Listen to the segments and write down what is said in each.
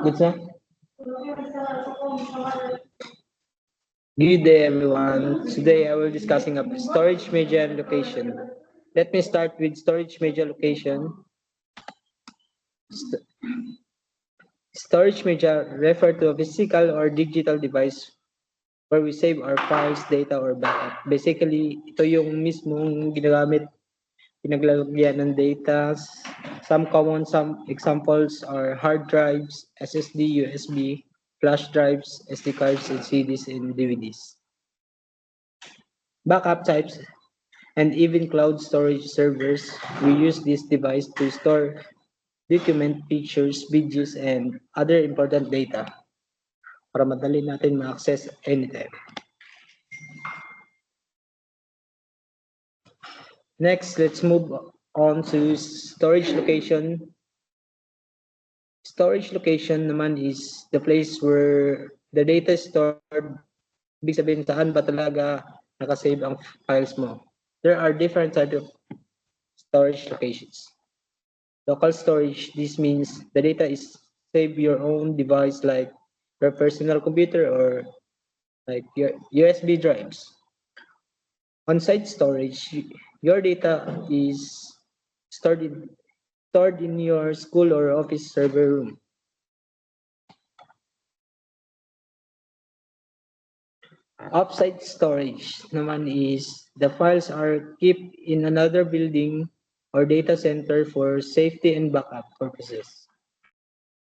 Good, sir? Good day, everyone. Today I will discussing about storage media and location. Let me start with storage media location. St- Storage media refer to a physical or digital device where we save our files, data, or backup. Basically, ito yung mismong ginagamit, pinaglalagyan ng data. Some examples are hard drives, SSD, USB, flash drives, SD cards, and CDs and DVDs. Backup types and even cloud storage servers, we use this device to store document, pictures, videos, and other important data para madali natin ma-access anytime. Next, let's move on to storage location. Storage location naman is the place where the data is stored. Ibig sabihin, saan ba talaga nakasave ang files mo? There are different types of storage locations. Local storage, this means the data is saved your own device like your personal computer or like your USB drives. On-site storage, your data is stored in your school or office server room. Offsite storage naman is the files are kept in another building or data center for safety and backup purposes.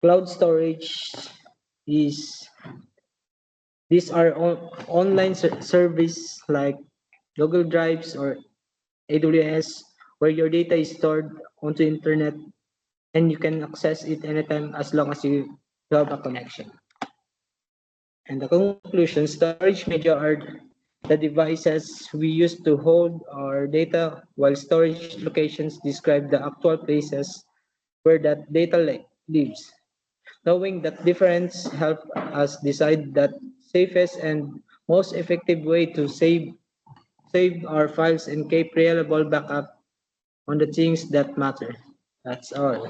Cloud storage is these are online service like Google Drives or AWS where your data is stored onto internet and you can access it anytime as long as you have a connection. And the conclusion, storage media are the devices we use to hold our data, while storage locations describe the actual places where that data lives. Knowing that difference help us decide the safest and most effective way to save our files and keep reliable backup on the things that matter. That's all.